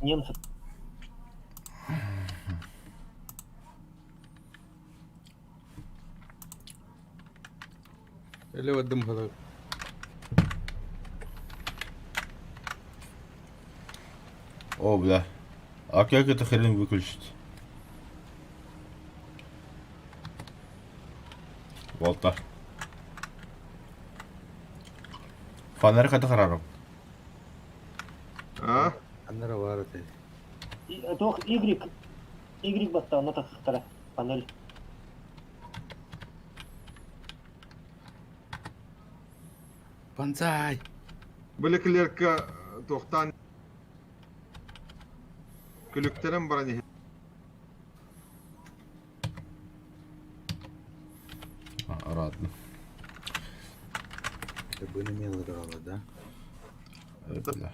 Немцев. Или вот дым было. О, бля. А как это хрен выключить? Волта. Фонарь хата харарым. А? Аннары var это. Тох Y баста, она так вторая панель. Банзай! Бүлеклерка тоқтан күліктерін баран ехе. Ладно. Ты бы не имел играла, да? Бля.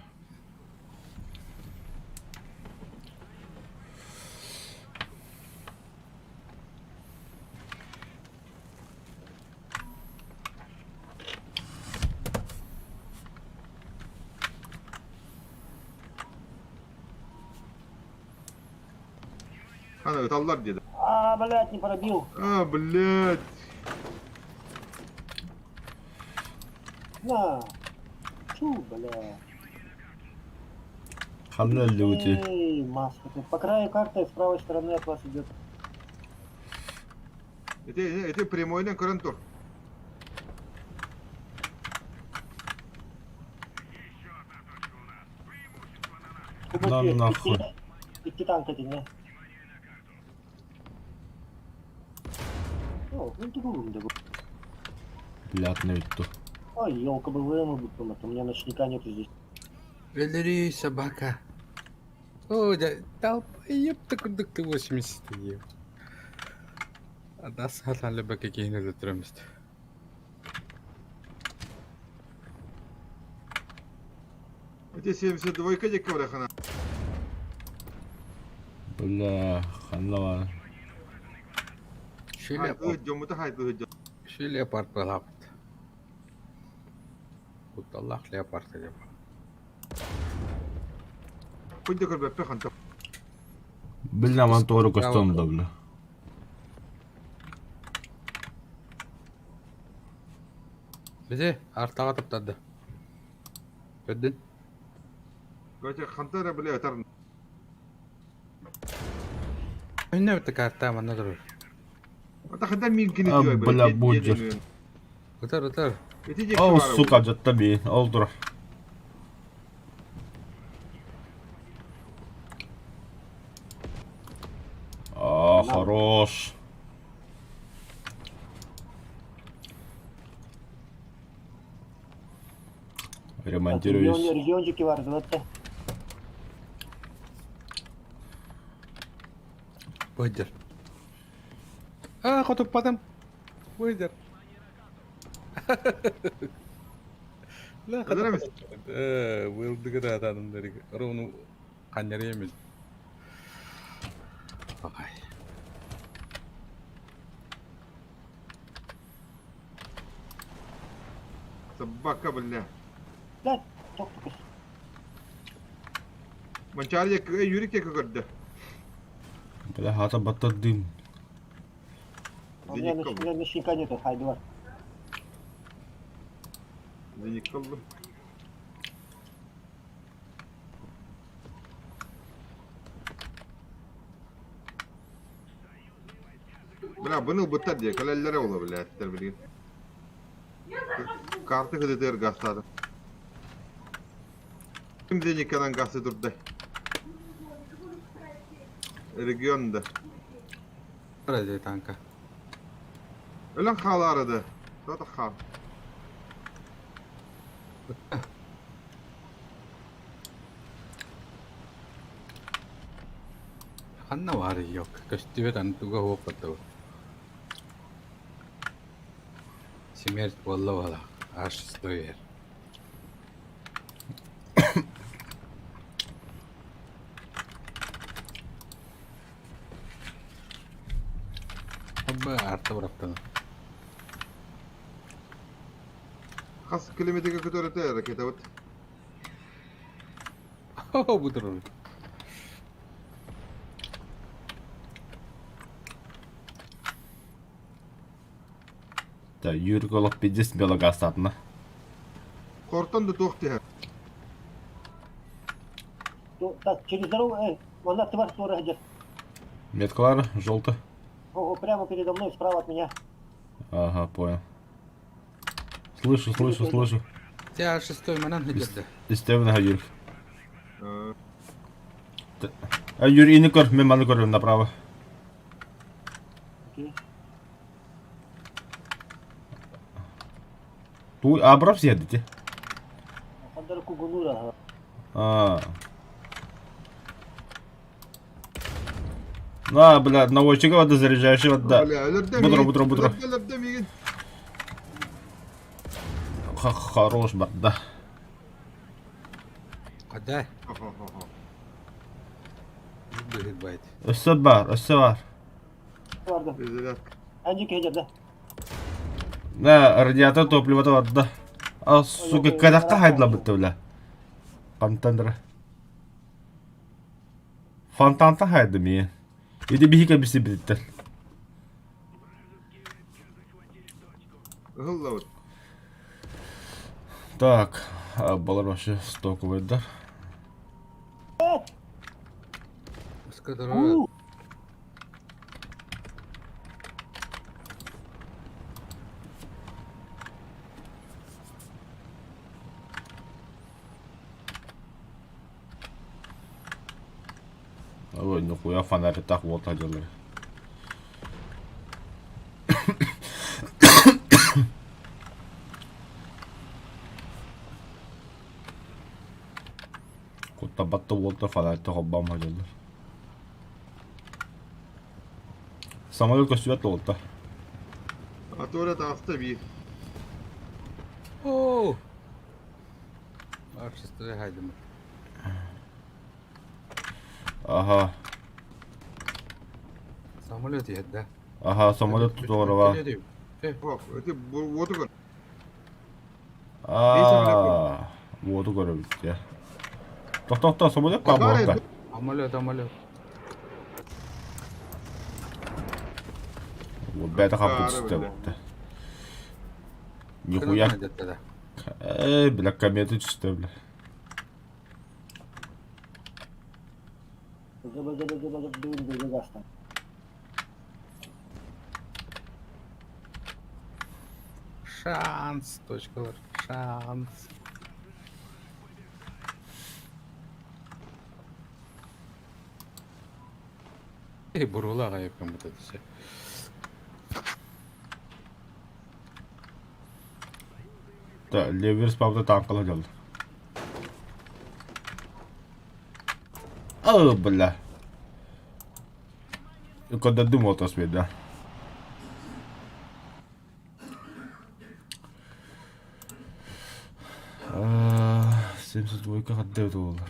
Ана ыталлар деді. Блядь, не пробил. Блядь. На. Чу, бля. Ханна люди. Эй, маска. Ты по краю карты с правой стороны от вас идет. Эти прямойнен көрін тұр. На нахуй. Идти танк эти, не? О, ну ты гурум, да. Блядь, на виду. Ой, елка бы вымыл, у меня ночника нету здесь. Валерий, собака. О, да, долбоеб ты куда ты 80 ев. А да, сахатан либо какие-нибудь затремст. Эти 72-ка декка бұрақана. Бля, ханна var. Жомыты хайды өйден. Şu leopard balaptı. Kutallah leopard acaba. Күнде көрбеппе қантап. Бля, man doğru kostüm da bля. Bize artağa tıpladı. Gördün? Көте қантары біле өтарын. Ne bitti kartta ama ne durur? Ата қандар мен кені А, дей бля, буджер. Otur otur. Эти декка О, бары. сука, жатта бейін. Олдыр. Хорош. Ремонтируюсь. Региончики var zaten. Buydur. Aa kutupladım. Buydur. La Hazır mısın? Vurdu kadar adamları. Onu kanları yemez. Ay. Собака, бля. Да, только. Манчар декка yürük декка көрді. Бля, хата баттадым. У меня ночника нету, хайду var. Зеник қылды. Бля, бұны бұттар де, көлелері ола, бля, әттер білген. Карты кыдытыр гастады. Кім зеникадан гасы тұрды? Регионда. Burası tanka. Ölen xalı aradı. Zaten xal. Hanna var yok. Köstüveden tuga hopattı. Смерть валла аж стоит. Абба арта бıraktı. Xas kilometrega көтөрөтө ракета вот. О, бутыры. Да, Юрик олох 50 белок астатына. Кортон да туох тиһэ. Так, через дорогу, вон тварь тоже идет. Меткалары, желто. Ого, прямо передо мной, справа от меня. Ага, понял. Слышу. Тебя шестой манан идет, да. Истебна, Юрик. Э, А, Юрий, не кор, мен маны көрем направо. Окей. Туй, абрап съедете? Андер Кугунура. А. На, бля, наводчика вода заряжающий вода. Бля, өлөрдөм Бутро, иген. бутро, бутро. Өлөрдөм иген. Хорош барда. Када? Хо-хо-хо-хо. Будет байт. Өссө бар. Vardı. Перезарядка. Önceki hece de. На, радиатор топливода вода. А, сука, кадаққа хайдла бітті, бля. Фонтандра. Фонтанта хайды мен. Еде бихика бісе бітті. Ыһылла вот. Так, балар вообще стоковыйдар. Скадыры. Ой, нихуя фонарь так вот одели. Кутта батты болта фонарь так обам одели. Самолет костюет болта. А то это автоби. О! А шестой хайдем. Ага, Самолет едет, да. ага, самолет здорово. О, это вот он. Вот угорел, я. Тоқта, самолет па болта. Самолет. Вот бәді қапы түсті болта. Нихуя. Да. Бля, кометы түсті, бля. Gıdı gastan. Шанс, точкалар. Шанс. Бурулага якын бутат все. Да, леверс папта танкала geldi. Бля. И когда дым вот освет, да. А, 72 отдает доллар.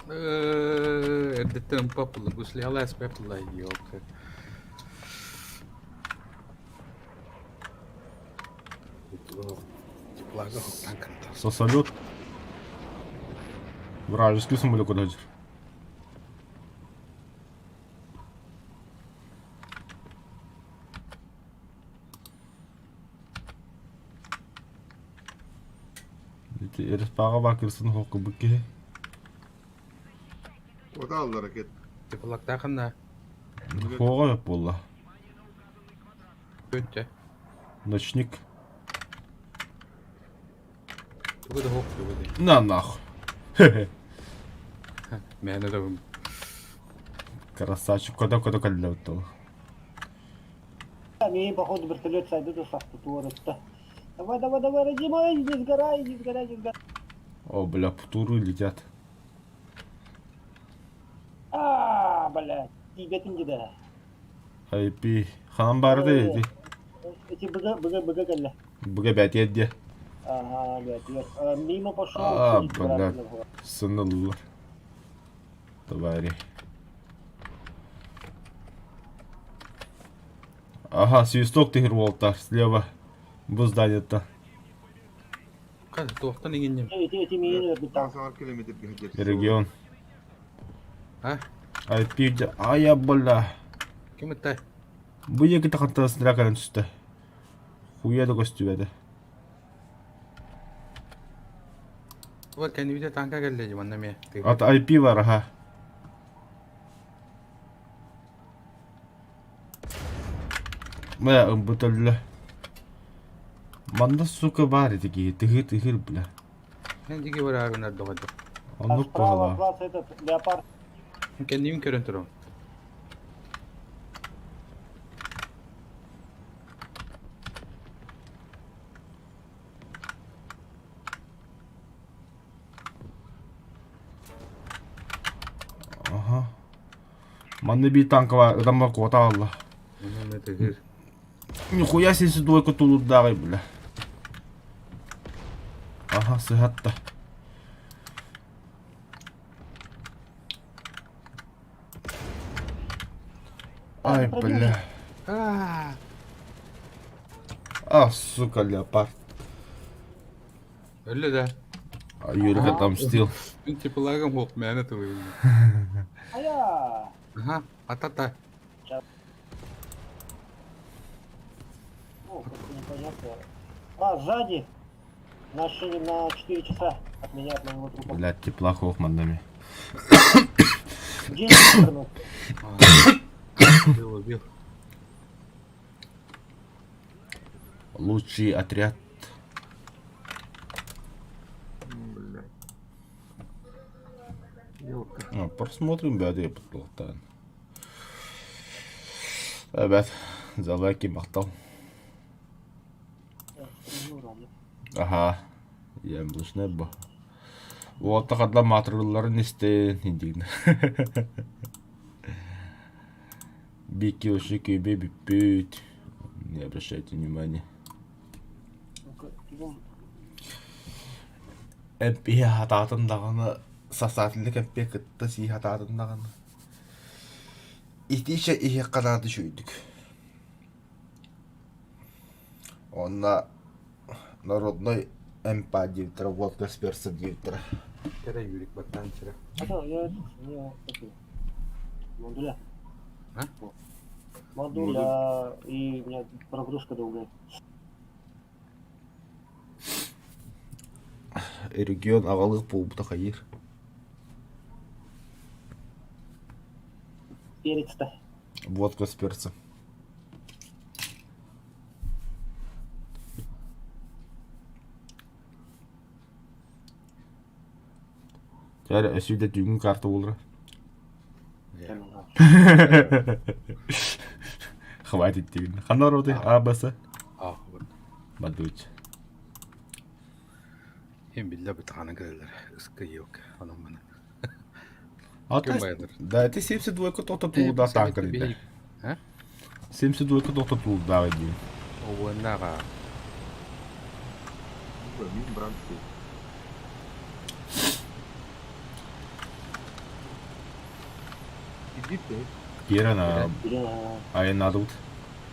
Эрдеттен папулы, гусли алайс папулы, ёлка. Теплага танкanta. Сосолет. Вражеский самолет куда идет? Эрспаға бакырсын хоқы бүкке. Вот алды ракет. Теплакта қанда. Хоға өп болла. Өтте. Ночник. Тугыда хоқ тугыда. На нахуй. Мәні да бұл. Красавчик. Куда кәлі өтті. Мне, походу, вертолет сойдут и сахтутуарытта. Давай, Радимай, не сгорай. О, бля, путуры летят. Блядь, тибетин gider. Айпи. Ханам барды еді. Эти быга гелли. Бұға бәт еді. Ага, блядь, мимо пошел. Блядь. Сынылылар. Твари. Ага, свисток тигр волта. Слева. Бұл зданието. Hadi tohtan ingindim. Эти мини bir tane. 90 километрге хажер. Регион. Ha? IP. Ая бля. Kim ittay? Bu екі тақантасын ракалан түсті. Хуяды көстүбеді. Bu kendi bir de tanka geldi bana mı? Ат IP var ha. Бля, ымбытылы. Манда сука бар едігі. Тығыр бля. Ben digi var abi nerede oldu? А Onu справа kola. вас этот леопард. Kendim görüntürüm. Ага. Манда bir танк var. Адам бар кота алла. Bunun ne tığır? Нихуя сесі двойка тулуддағы бля. Ага, sıhhatta. Ай, бля. Aaa! А, сука, леопард. Öyle de. Юрик отомстил. Ben çıpılağım hopmayana tığıyım. Ая! Aha, atata. О, как-то непонятно. А, сзади. На 4 часа от меня, от моего трупа. Блядь, теплохов мандами. Где я вернул? Убил. Лучший отряд. Бля. Просмотрим бәді бұттылықтан. Evet, Zalaki мақтал. Аха, ямлыш не бо. Вот так одна матрулларын истен индигна. Бики уши күйбе биппют. Не обращайте внимания. MP хатаатындағаны сасаатылык MP кытта сии хатаатындағаны. Итише ihe канады шүйдік. Онна народной MP директора, водка с перцем директора. Kere yürük baktan çıra. Это я это, модуля. А? Модуля и у меня прогрузка долгая. Регион ағалық болуыпта қайыр. Перец-то. Водка с перцем. Тәрі өсуде түйгін карты болдыра. Хватит деген. Қандар оды? Абасы? Ah, bu. Бадуч. Hem billah bir tane gelirler. Iskı yok. Anam bana. Ата, байдар? да, ти 72-ка тота тулуда танка диде. Ha? 72-ка тота тулуда диде. O naga. Мин бранты. Иди ты. Кирана, Или айын адут.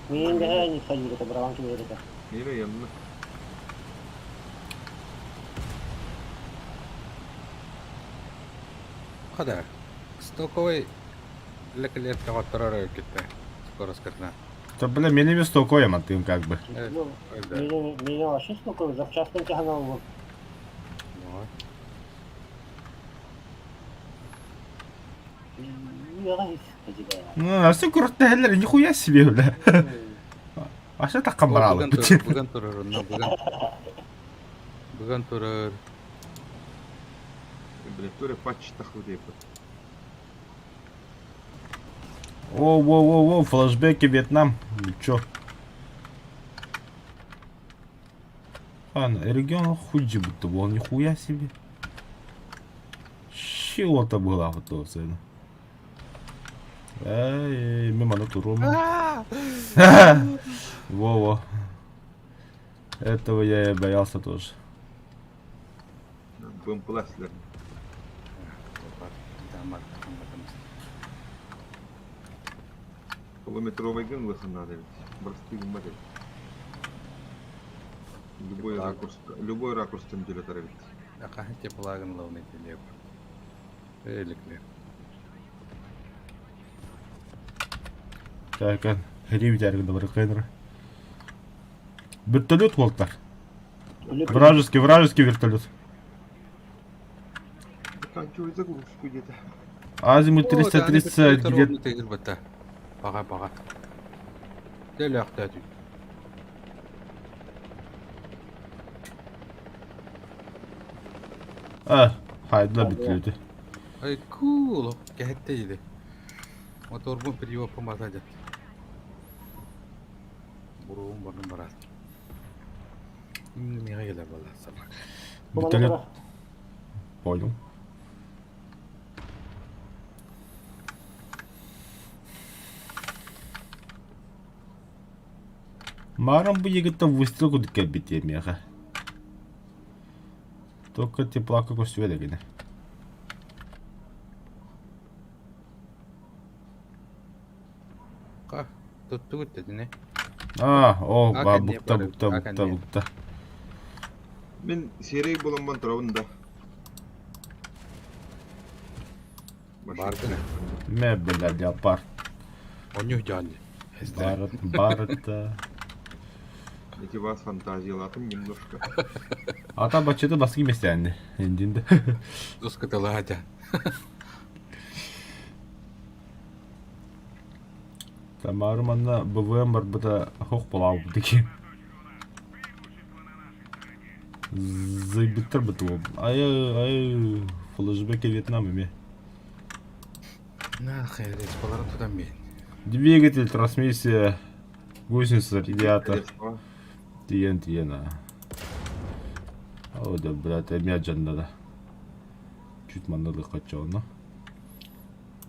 мен де не сходили, это браванки это. Нере янна. Kadar. Stokovый леклет каваттарары кетті. Скоро скатна. Та, бля, мен емес такой, ама ты как бы. Ну, да. меня вообще сколько завчасно тягнул. Ну. Ну, все круто, хеллер, нихуя себе, бля. Аша таккан баралы. Бүгін тұрыр, бүгін тұрыр. Бля, туре патч тахуде. Воу, флешбеки Вьетнам. Ну чё? Регион худжи будто был, нихуя себе. Чего-то было вот то все. Эй, мимо на туру. Во. Этого я и боялся тоже. Бомпласлер. Километровый гын лыхын надо ведь. Бросты модель. Любой ракурстан жүре тарабит. Акахан те плагын лауны телеп. Элекле. Такан, хрив тәргінді бір қайныры. Вертолет волтар. Вражеский вертолет. Заканчивай загрузку где-то. Азимут 330 где-то. Тегір бата. Бага. Дәл ақта түй. Хайдла битледі. Ай, кул. Кәтті еді. Моторбун приво помазадят. Буруун барнын барат. Мега келер бала собак. Вертолет. Понял. Марам бы егіттен выстрелку дікер бітемеға. Только тепла како сведегіне. Қа, тұтты күтті не? Букта. Мен серей боламан тұрауында. Барды не? Ме бля леопард. Онюх жанды. Барыта. Эти вас фантазиялатым немножко. Ата бачыды басқы еместәнді. Эндинді. Дұскытылы хача. Тамарым анна БВМ бар бұта хоқ болау бұдеке. Зайбіттір бұты ол. Ай, флэшбеке Вьетнам еме. На, хайр, эспаларын тұдан бейін. Двигатель, трансмиссия, гусеница, радиатор. Тиен, О, да, блядь, мячан надо. Чуть маннады қачауына.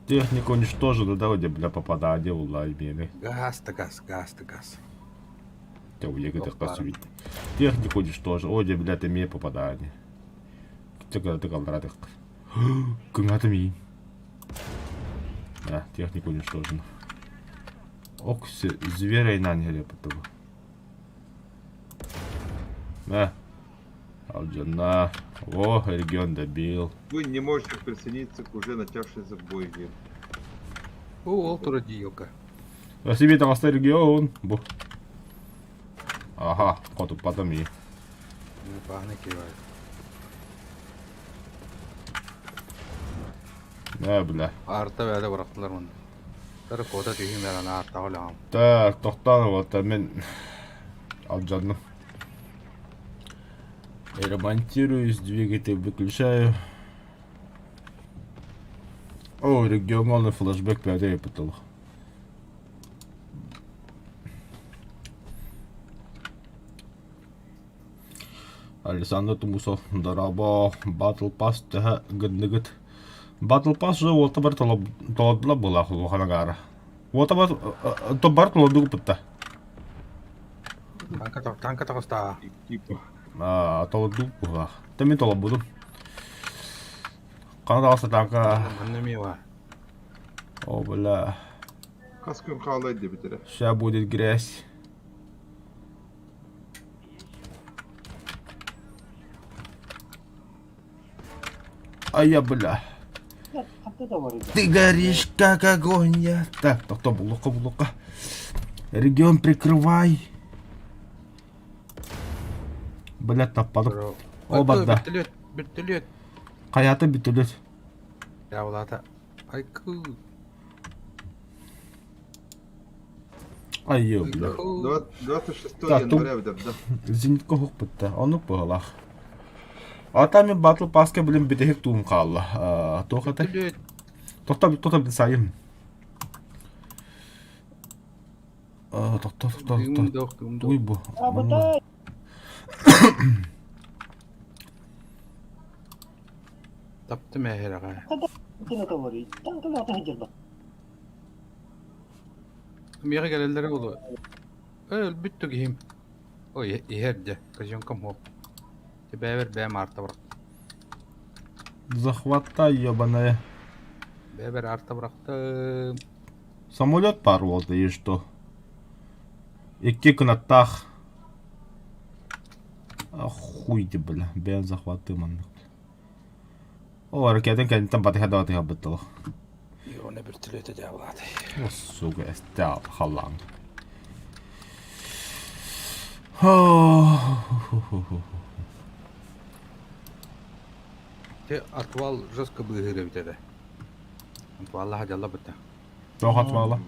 Техника уничтожена, да, где, бля, попадание, улай, мені. Газ. Те улеги так посвить. Техника уничтожена. О, где, блядь, имеет попадание. Когда ты колдратых. Когда ми. Техника уничтожена. Окси, зверей наняли потом. Алджана. О, регион добил. Вы не можете присоединиться к уже начавшейся бойне. О, ол тұра дейілка. Себе там оставил регион. Бу. Ага, коту потом и. Бағына кевай. Бля. Арта бәді бұрақтылар мұнда. Тәрі кота түйін бәрін арта қолағам. Так, тоқтаны вот, мен Алджанным. Ремонтируюсь, двигатель выключаю. О, региональный флешбэк 5 потолок. Александр Тумусов, Дараба, Battle Pass, тәһә гынныгыт. Battle Pass же олта бар толадыла була ханагара. Олта бар то бар толадыгы пытта. Танка тағыста. Типа. Толадыгы була. Тәмен толад будым. Қанада алса танка. Мұннымей ва. О, бля. Каскын қалайды бітірі. Ща будет грязь. Бля. Ты горишь как огонь, я. Так, кто булука. Регион прикрывай. Бля, таппадым. Оба да. Бертөлет. Қаяты бітілет. Яулата. Айку. Бля. 26 Так, января да. Зенитка хук бітті. Оны бұғылақ. Ата мен Battle Pass'ка білім бітігік туым қалды. Тоқаты. Тоқта біт сайым. Тоқта. Уй бұ. Работай! Тапты мәхер аға. Кені говорить. Танка лата хеджерда. Меға кәлелері олы. Öl büttü gihim. O iherdi. Кожонком хоп. Бәвер бәм арта бұрақ. Захватай, ебаная. Бәвер арта бұрақтым. Самолет бар болды, и что? Икки күн аттақ. Хуйди, бля, бен захваты ман. О, ракетен кенттен баты хадаваты хабыттылы. Joo, ne pystyy tätä valaat. О, сука, эстял, халан. Se atval жестко быгыры битеді. Атвалла хадалла бітті. Тоқат мала.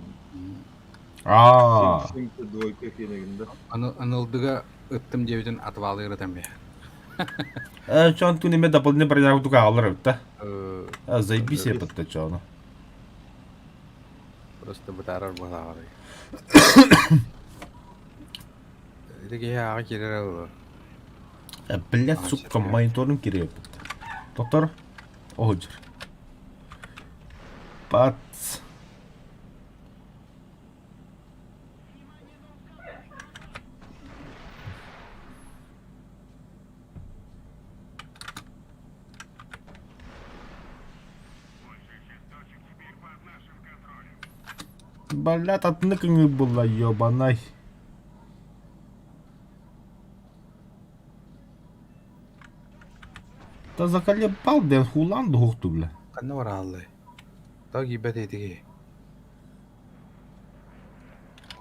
Ааа. Симпі двойка кенегінде. Анылдыға ыттым дебетін атвалы ырытам бе. Чон туни ме дополнительно бронярку тука алыр бітті. Заебись я бітті чоны. Просто бітарар бұлағары. Іреге аға керер алыр. Блядь, сука, мониторым керек бітті. Доктор, оғыжыр. Пац. Блядь, отныканный была, ёбаный. Та заколебал, ден хулан духту, бля. Қанна бар алды. Тағы бәт етіге.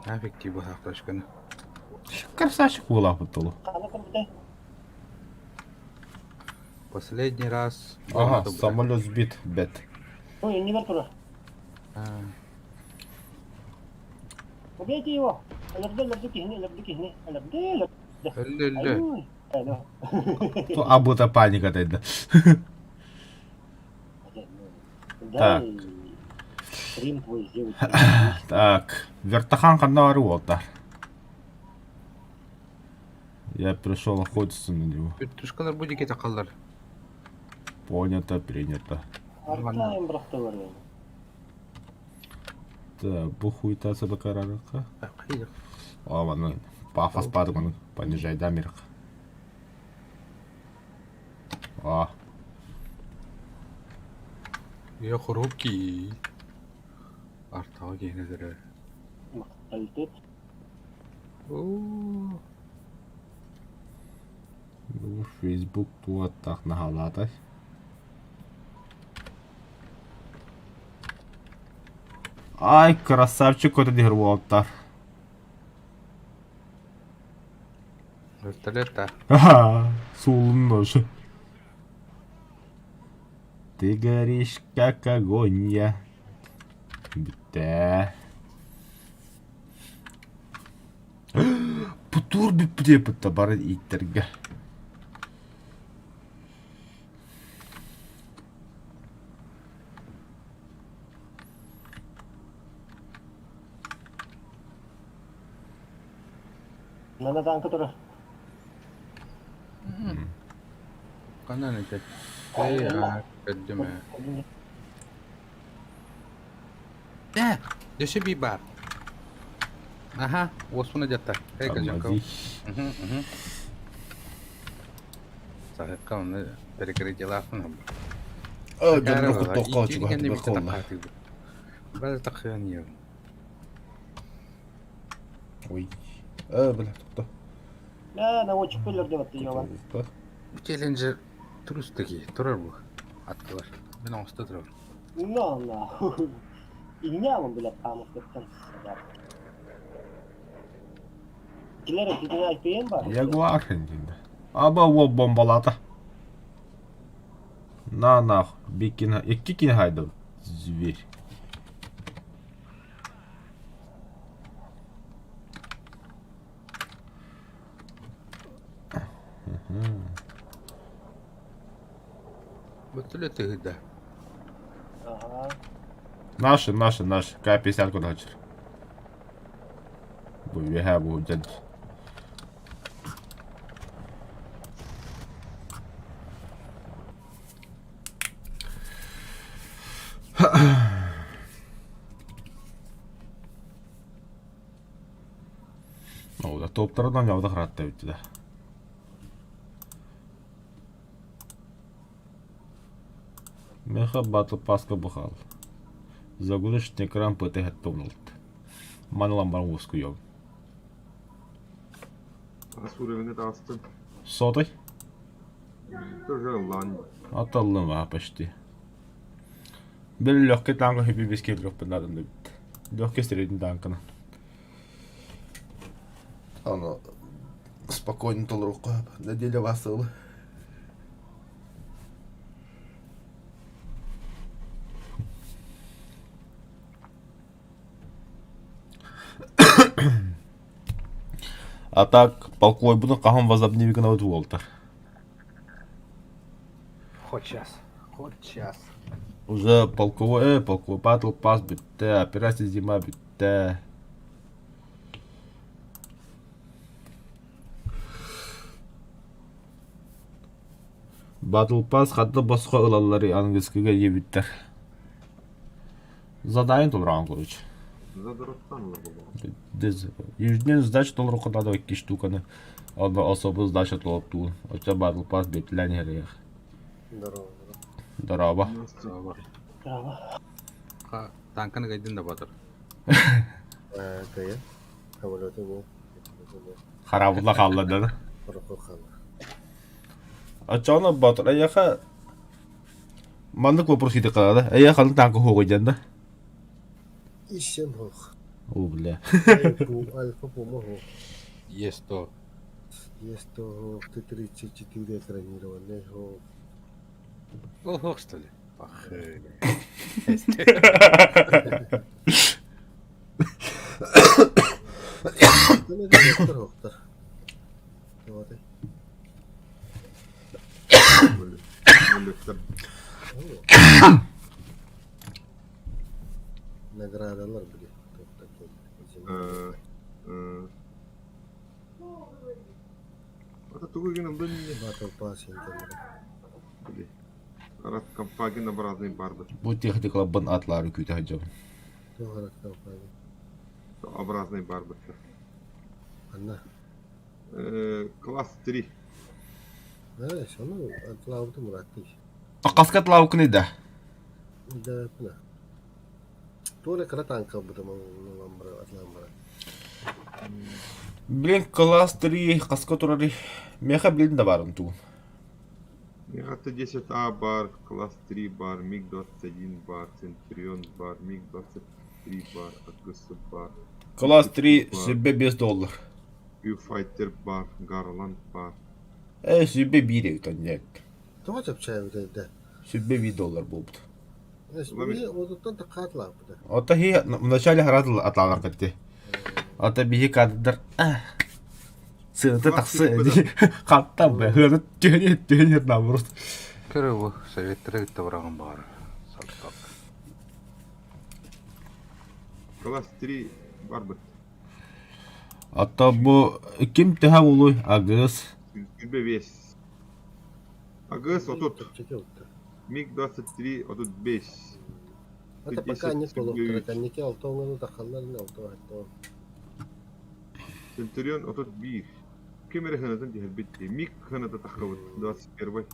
Афекти бұл сақташқаны. Красавчик была бутылу. Қаны кім біте? Последний раз... Ага, самолет сбит, бет. Ой, не вертура. Убейте его. Лерді кихне. Өлі. То абута паника тайда. Так. Рим твой сделать. Так, вертахан канавары олдар. Я пришел охотиться на него. Түшкалар буде кете қалдар. Понято, принято. Артайым брақты бар еді. Да, бұл хуйта сабакарарақа. Қайдық. О, маны, пафос пады маны, понижай дамирық. О, Я хұрупки. Артаға кенедірі. Мақталтет. Ооо. бұл Facebook туаттақ нахалатай. Ай, красавчик, көті дегір болыптар. Вертолетта. Ага, сулын ножы. Ты горишь, как огонь, я. Бітті. Пұтур бітті бітті бары иттерге. Нана танкы тұры. Қанан етет. Ей, көддіме. Деші бей бар. Аха, осыны жатта. Ей, көжінкау. Амади. Сағыққа оны перекерет еласын. Жамрық тоққа чүгәді бақылына. Бәзі тақыған ел. Ой. Бля, тоқта. Наводчик пөлір деп атты ебан. Челленджер тұрыстығы, тұрар бұл. Атқылар. Мен оңысты тұрар. На. Игнямын, блядь, қамыс кеттен. Килері тетіне айтпейін бар? Ягуар енді. Аба ол бомбалады. На нах, бекина, екі кені хайды. Зверь. Бұттылы тұғыда. Ага. Наши. К-50 куда хочешь. Бубега будет. О, да топтардан явдық ратта өтті да. Меха батл паска бұқал. Загрузочный экран ПТ томналды. Манылан бар оску йог. Асуровины тастын. Сотой? Тоже лань. Аталлым ва почти. Бел легкий танк хиппи бискет лёг пенадын да бит. Легкий средний танкана. Оно спокойно толрук неделя васылы. А так, полковой буду кахам возобновить на Волтер. Хоть час. Уже полковой Battle Pass битте, операция зима битте. Battle Pass хатта басқа ылалары английскіге ебиттер. Задайын толраған, короче. Задротан было. Ежедневно сдача толруқа надо 2 штуканы. Одна особо сдача толпту. Оча Battle Pass битлен хереях. Здорово. Дараба. Право. Танканы кайдын да батыр. Кая? Самолеты не. Харабулла қаллады. Пароход хала. Ачана батыр аяха. Мандык вопрос кете қалады. Аяханы танкы хоғойден. Ищем хох. О, бля. Альфа Пума хох. Есть то. Есть то Т-34 экранированный хох. Ого, что ли? Ах, Ну, это доктор. Вот. Наградалар были. Это тугугина блин. Батл пасс интернет. Арат компагин образный барбы. Bu texnik labban atları küte hacam. Тухарат компания. Образный барбы. Анна. Класс 3. Знаешь, ну, от лауты мураттыш. Qaskat lavkını da. Да, пна. Толя кратанка будем ламбра от ламбра. Блин, класс 3 qaskat urari. Meha bilin da barın tu. Это 10А бар, класс 3 бар, МиГ-21 бар, Центурион бар, МиГ-23 бар, АГС бар, Класс 3 sübbe $5. Viewfighter бар, Гарланд бар. Sübbe 1 evden net. Того чапчаю да. Sübbe $1 buldu. Знаешь, мне вот тут такая лапта. Ota hi вначале харадыл атлалар кетти. Ota bihi kadar сынты тақсы қаттан бе хыры төнет намрус. Көрі бұл советтері кетті бұрағын бағар. Сақтап. Класс 3 бар бит. Ата bu kim teha uluy agыс. Гүлбе вес. АГС отут. Чекил. МиГ-23 отут 5. Это пока не полуторы, коньяки алтоны тахалларын алтоны. Центурион отут 1. Кемере ханатын дихер битти. МиГ ханаты тахавыт 21.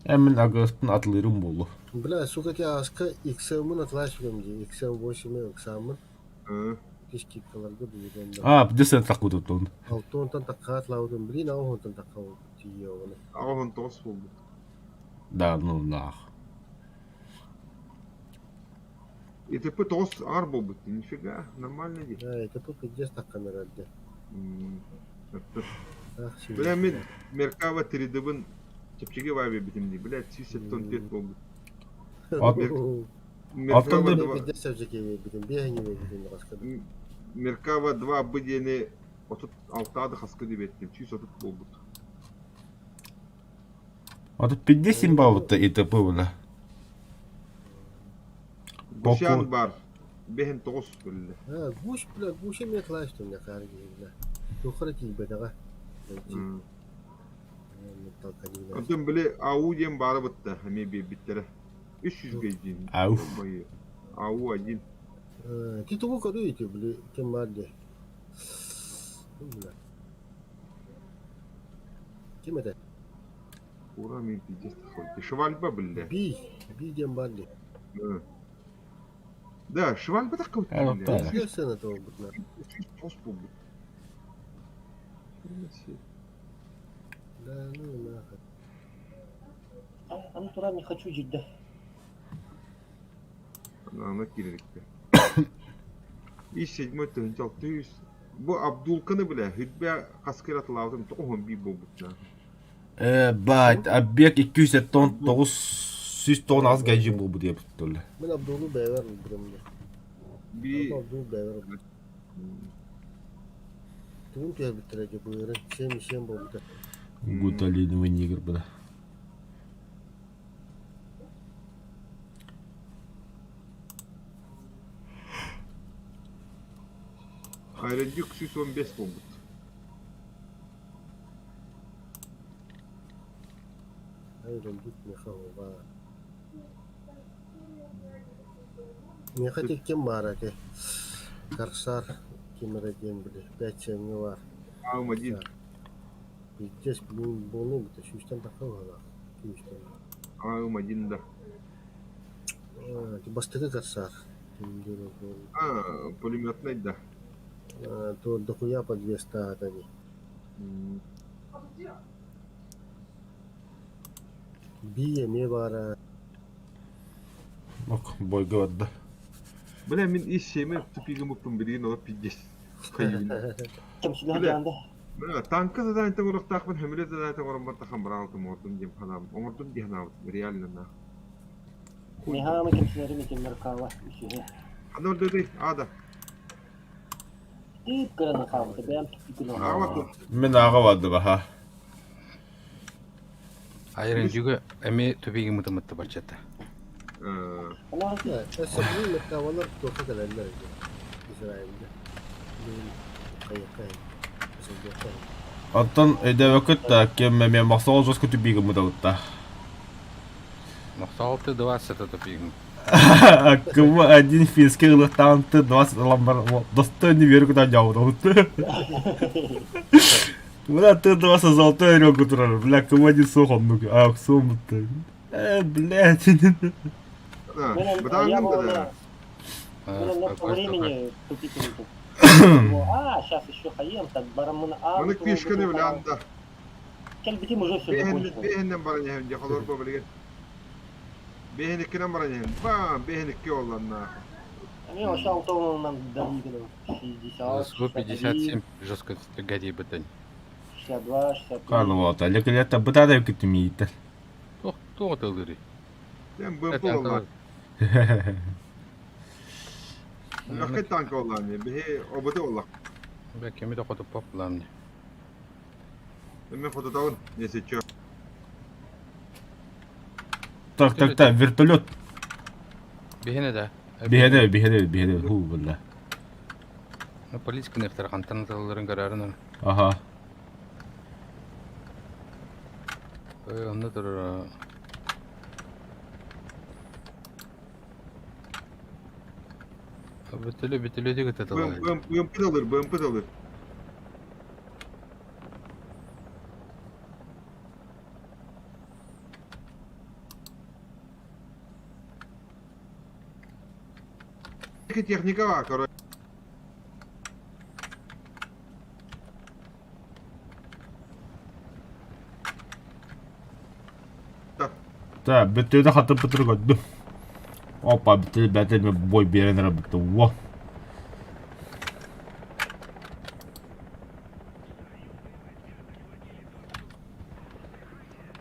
Әмін агыстың атылырым болу. Бля, сука, я аска XM-ын атлашвым же, XM8-ы XM-ын. Кишки каларга бүйден. Бір сен тақуды тұн. Алтонтан таққат лаудын, блин, ауғынтан таққау тие оны. Ауғын тоғыз болды. Да, ну нах. ИТП тоғыз ар болды. Нифига, нормально де. Это тут 50 таққан әрәлді. Бля, мен Меркава 3D-бін чепчеге вайбе бітімді. Бля, 375 болды. Алтонды 50 сәвжеке бітім, бегіне бітім қасқады. Меркава 2 бідені 36 қасқы деп еттім. 330 болды. Ата 50 бауытты ИТП бұла. Гушан бар. Бехен тоғыз білді. Гуш, бля, гуш еме клаштым, я қарги, бля. Тухара кейбедіға. Антон біле АУ дем бары бітті. Әме биттері. 300-ге дейін. Ау. АУ 1. Ти тугу көді үйті, бля, кем барды. Бля. Кем еді? Ура мен пиздец тахойды. Швальба білді. Би дем барды. Да, швальба таққа Ау, бітті. да. Я сена того бұтна. 300 болды. Да, ну нахуй. Антурам не хочу жить, да. Ana kirlikte. İş seçme tığıncal tüys. Bu Abdulkan'ı bile hüdbe kaskır atılavdım. Tohum bir bobut na. Бать, объект 279 100 тонн аз гайжин бұл бұл деп тұр. Ben Abdul'u beğer buramda. Bir Abdul'u beğer. Tüm tüye bitirecek bu yere. Şey bu. Гуталиновый негр, бля. ayrıca 115 bobut. Hayır gitme hava. Ne kadar kim var ki? Karsar kimeragen bile. Beçemi var. Ama değil. Gideceğiz bunu bir de şu işten takılalım. Şu işten. Ama değil de. Bastı Karsar. Ha, pulemyot neydi? То дохуя по 200 они. Бия не бара. Ок, бойга вадда. Bile min iş şeyimi tüpüğü mutlum birinin olup pidges. Kayın. Kim sudah Öyle. jangan dah. Tankı da zaten olarak takman hemile de zaten olarak bana takım bıraktım ordum diyeyim falan. Ordum diye ne yaptım realinde na. Neha mah kim sudah macam mereka isunya. Adam dedi ada. Tip kerana kau, tapi yang tip kerana. Ama Мен аға вадды баха. Айрын жүгі әме төбеге мұты барчатты. Kenapa sih? Ya, sebelum mereka walar tuh ke dalam lagi. Israel dah. Kayak. Sebelum Аттан өйдә вакыт та кем мен максал жос көтү биге мудалта. Мақталты 20 төбеге. Кым один финский лыктан 20 ламбар достойный верку да жауды. Мына 20 золотой рёк турар. Бля, кым один сохонну. А, сомутты. Блядь. Бытаңым да. Mana по времени тупик itu. Сейчас еще хаем, так барамына. Bunu pişkini bile anda. Kan bitim уже все закончил. Beğeninden bana ne hem kalır bu bile. Beğenikine bana ne hem. Bam beğenik ki olanlar. Они вообще аутоном нам дали 60, 157 жестко гадей бітін. 62, 63. Карловата, леклета бытада көтүмейт. Тоғыт ылдыры. Sen bu olanlar. Yakıt tankı olan ne? Bir obudu olan. Бә кеме де қотып популарны. Ben fotodavun. Neyse çöp. Так, вертолет. Бехене да. Беһеде, ху бля. Полицияны ықтар қантан тағыларын қарарын. Ага. Онда тұр. Бітілі де күтті тағылар. Bımpıt alır. Техника var, короче. Та, бөтөдө хатып битир көддү. Опа, битил мен бой берен работа. Во.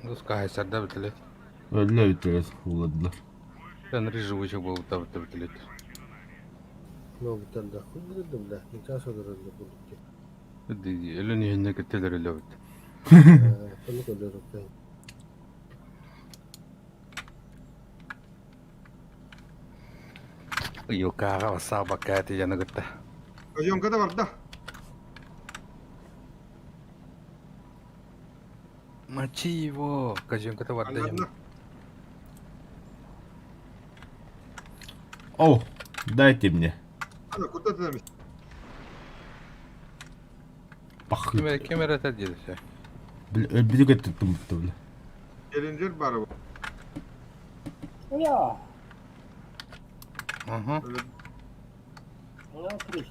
Дұсқа айсарда бітілі. Өлө битирес уладылар. Бән реживучы болып та бітілі. много тогда хуй да, бля. Не часу дорога будет. Өлін үйінне күттелер өлі біт. Только дорога. Юкаға васа бакайты яны күтті. Казёнка da var da. Мочи его! Казенка-то варда Anladın. О, дайте мне. Ana kutta demiş. Бах. Кем әрәтәр деді сә? Били көттүм бутты. Gelince bari bu. Ya, Ага. Öyle. ну, Крис.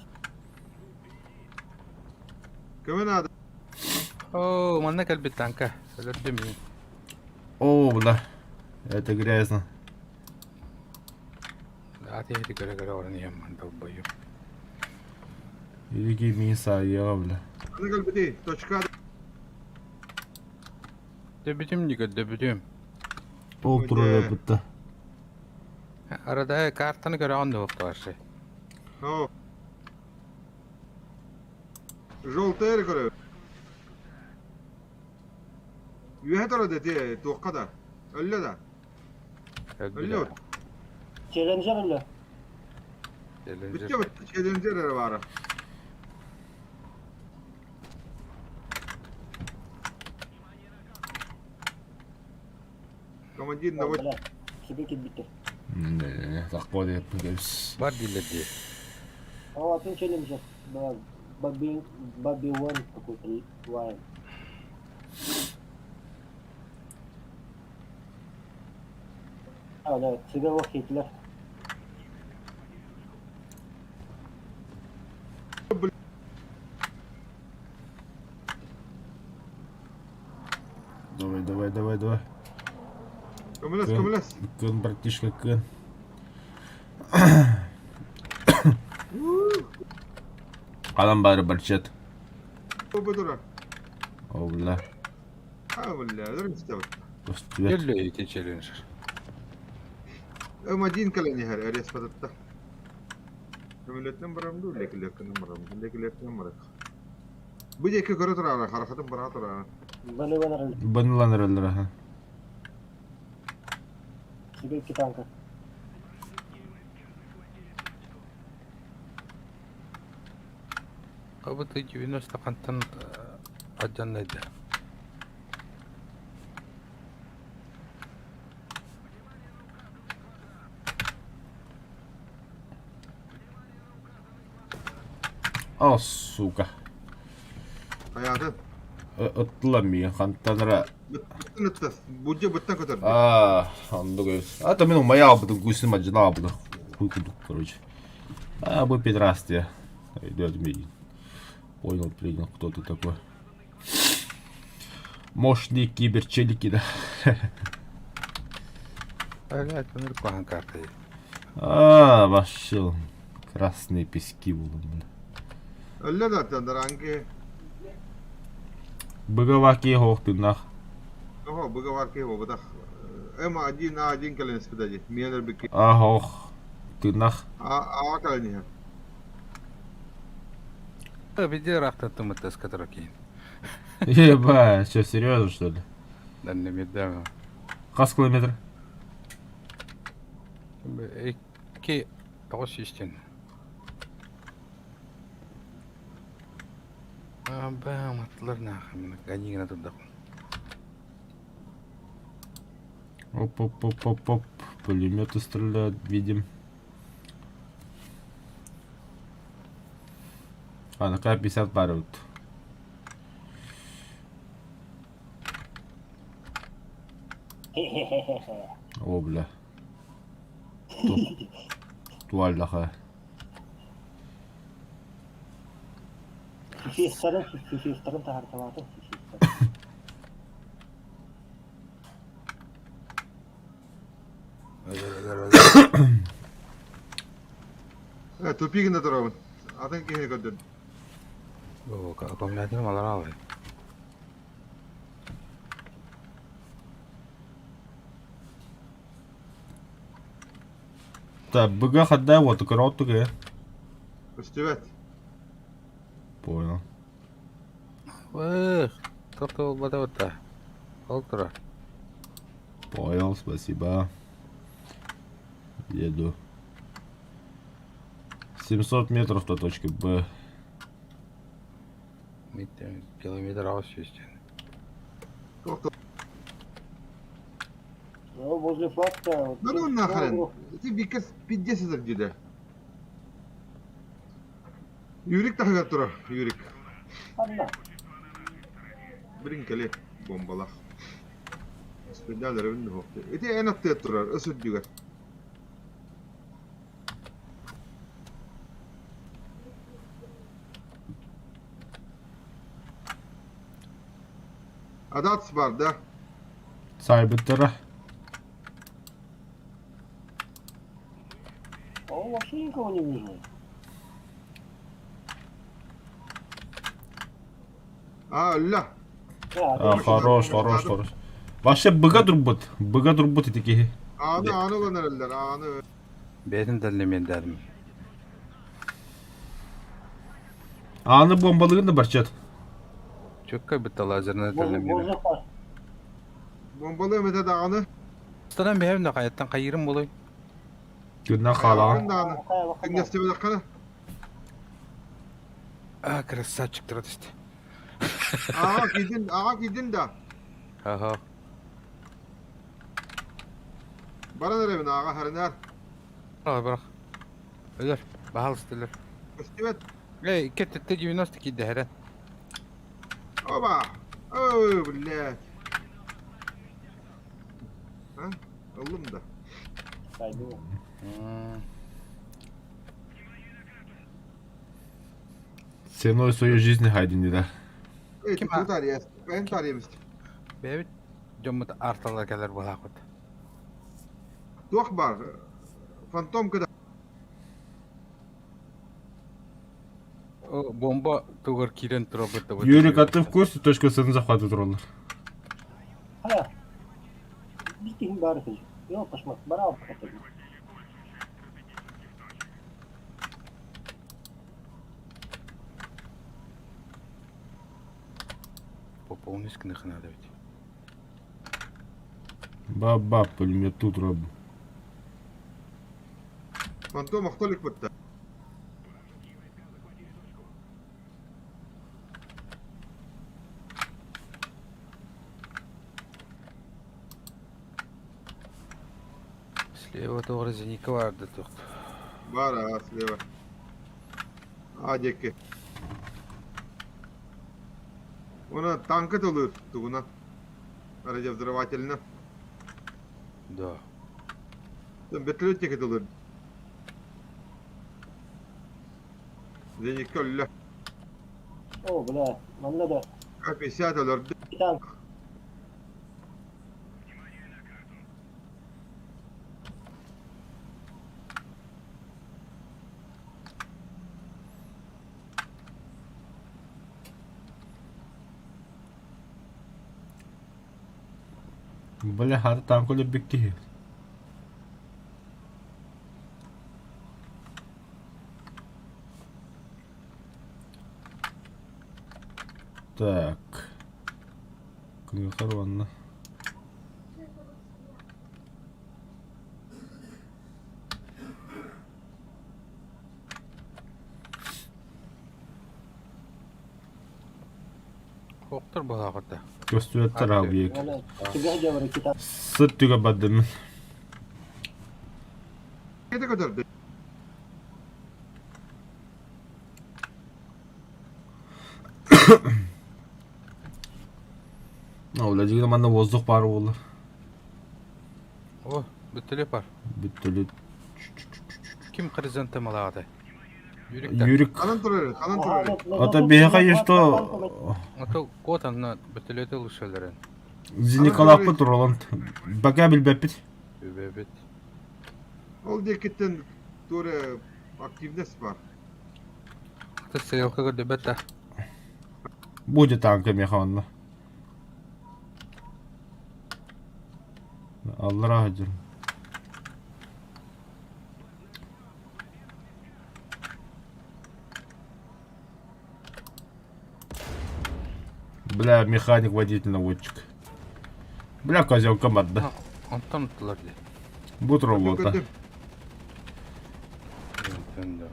Kimin adı? О, манна калбит танка. Лөддеми. О, бля. Это грязно. Атети көрө орын яман долбою. Великий миса, я, бля. Она как бы ты, точка. Дөбүтүм дико дөбүтүм. Ол туралы бітті. Арада картаны көрө анда октуарсы. О. Желтая рекорд. Юхетара дете, тоқада. Ölle da. Ölle. Challenger öyle. Bitti bitti. Challenger var. Командир на вот. Бля, себе кит bitti. Не, тақпа деп келіпсіз. Бар диледи. О, один Challenger. Да, Бобби Уэн какой-то Уайн. А, да, себе вот Хитлер. Давай. Камилес. Кын, братишка, кын. Adam bari barçet. О, бедура. О, бля. Бля, дурак стал. Пустивет. Келле эти челленджер. Один калани хар, арес падатта. Камилет номером ду, леклек номером. Bude iki görü turara, harekatın bana turara. Бали Уэн öyle. Баныланыр өлдір, аха. Себе iki tanka. Абыты 90 кантан аджаннайда. О, сука. Hayatın. Ытламия, хантанра. Bıttın ıttı. Buca bıttın kadar. Анда көз. А, то мен моя обыдың көсім ажына обыды. Хуйкудук, короче. Вы пидорасты. Идет медин. Принял, кто ты такой. Мощные киберчелики, да. Блять, он рукан картой. Вообще. Красные пески будут, бля. Öyle zaten hangi. Быговаки хохты нах. Oho, bu var ki o bıdak. Ama один kalın spedali. Miyaner bir ki. Ох, ты нах. Aa kalın ya. Види рахтатым это скатракин. Ебать, что, серьезно, что ли? Да не меда. Қас километр? Ки тоғыз шештен. Бам, атлар нахам, ганигна туда. Оп. Пулеметы стреляют, видим. На К-50 парят. О, бля. Туалдаха. Фифистарын тағартаматы. Фифистарын. Tupiginde duralım. Adın ki gördün. О, комбинатор маларалы. Так, БГ ходай, вот, коротко. Üstüvet. Понял. Кто бата. Олтра. Понял, спасибо. Еду. 700 метров до точки Б. Километр авсюстен. Ну, возле флага. Ну нахрен. Ти bir kez 50 gide. Yürük daha tura. Yürük. Anla. Brinkeli bombalak. Spedalere vinnu hokti. Iti en attı turar. Ösüd diyor. Адатс бар, да? Сайбеттері. О, вообще никого не вижу. Ля. Хорош. Вообще быга durбут етеке. Аны гонореллер, аны. Бәдін дәлі мен дәдім. Аны бомбалығын да бар чат. Чөкка бітті лазеріне дәлі мені. Бозық бар. Bombalı emete de аны. Стадан бәйім де қайаттан қайырым болай. Күннен қалаған. Аны. Кün gösterme dakikada. Красавчик тұрады істі. Ağa gidin de. Аха. Bana nere bin ağa heriner. Бірақ. Өлер. Бағал істелер. Göstermet. Кетті 90 кейді әрі. Oba. Ooo blядь. Ha? Oğlum da. Saydı. Ценой своей жизни хайдин дейді. Evet, bu tarihe. Ben tarihimiz. Бәйбіт. Жомыт арталар кәлер бола қыд. Tuğ var. Fantom kadar. Бомба туғыр кирен тұра бұтты. Юрик, а ты в курсе, точка цены захватывает роллер? Ая. Битин бар хыз. Yo, пошмак. Барал. Пополнись кныг надо ведь. Баба, пулемет тут роб. Fantom muhtelif bitti. Слева тоғры зеника vardı тоқ. Var ha sleva. Adeki. Ona tankı dolu tuğuna. Aracı взрывательно. Да. Там бетлетики dolu. Zenik kölle. О, бля. Нам надо. $50. Танк. Бля, хаты танк өліп бекке. Так. Күнге қаруанна. Хоқтыр бола қыды. Көстүеттер abi ек. Валя. Тебе где вара кита? Sıt tüge baddemin. Ne kadardı? Ola jigina manda воздух бар болы. О, бүттіле бар. Бүттілі. Ким қырызанты малағады? Юрик. Kanın duruyor, kanın duruyor. Ата беха ешто Ото котанна бүттілеті ұлышылырын. зеникалапы туралант. Бака билбеппит. Өбебет. Ol diye gittin doğru aktivnes var. Қыты сейілқығы дөбетті. Будет танка механна. Allah rahmet eylesin. Бля, механик, водитель, наводчик. Бля, козел команда. Антон ұттылар де. Будет работа. Gördüm. Ентенді.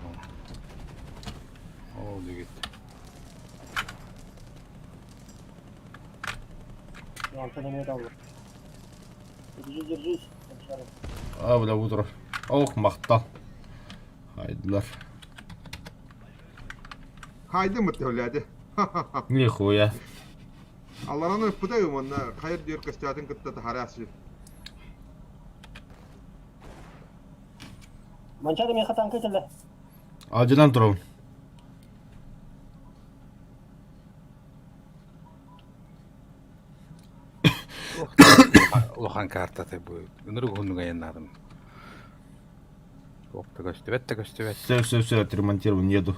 Ол дегет. Антон не дал. Держись. А, бля, утро. Ох, мақтал. Haydiler. Haydi mı tevledi? Нихуя. Allah'ın öpüdeyim onunla. Hayır diyor köstüatın kıttı harası. Манчада меха танка келді. Acıdan duralım. улахан картаты бу. Нуру гунуга янадым. Опта көстөбет. Все, отремонтирован, еду.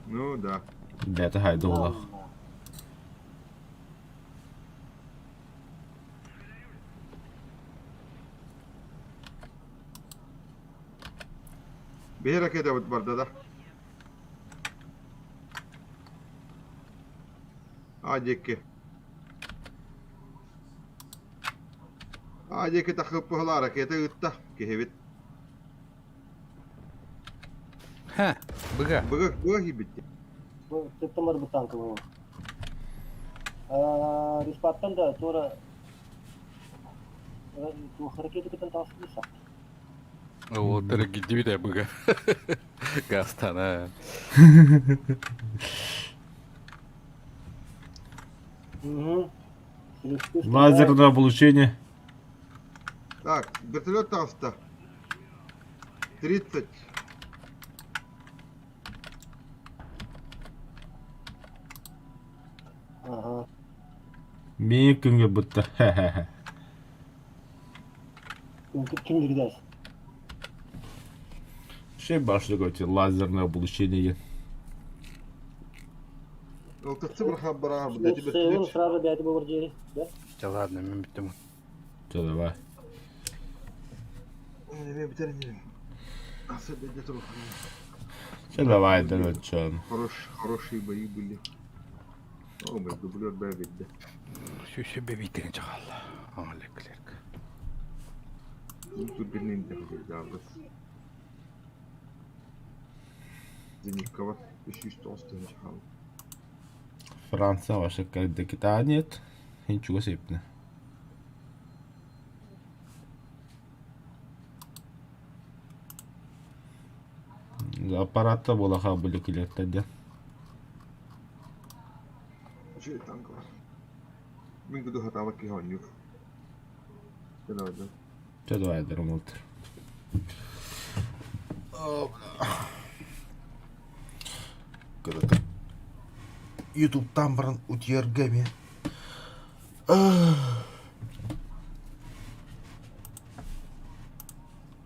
Ну да. Да, это хайду улах. Bir hareket var da. Aceki. Aceki takıp puhala hareketi ıtta. Kehevit. Ха, быга. Bıgı bitti. Ну, ты может быть танковый. Респаттан да, тура... Ракеты кітен таусы дейсақ. Вот дорогие да быга. Гастана. Угу. Лазерное облучение. Так, вертолет Тавста. 30. Ага. Мен кімге бұтты. Кім жүрдәс? Şey başlık öte лазерное облучение. Ылтықсы бір хаббара Сейвін вертолет. сразу бәді болыр жері, да? Да ладно, мен биттим. Все, давай. Ben biterim. Особенно трохи. Все, давай, Дональдчон. Хорошие бои были. О, мы дублер бегать, да. Şu şebe bitirin çakalla. Леклерк. Ну, тут бедный да, бас. За никого еще что останется. Франция ваша когда Китая нет. Ничего себе. Аппаратта болаха бүлікілерді. Что это танк var? Min kudu hata vaikki ihan juuri. Tänä on. Все, давай, Дермултер. Когда-то YouTube там утергами.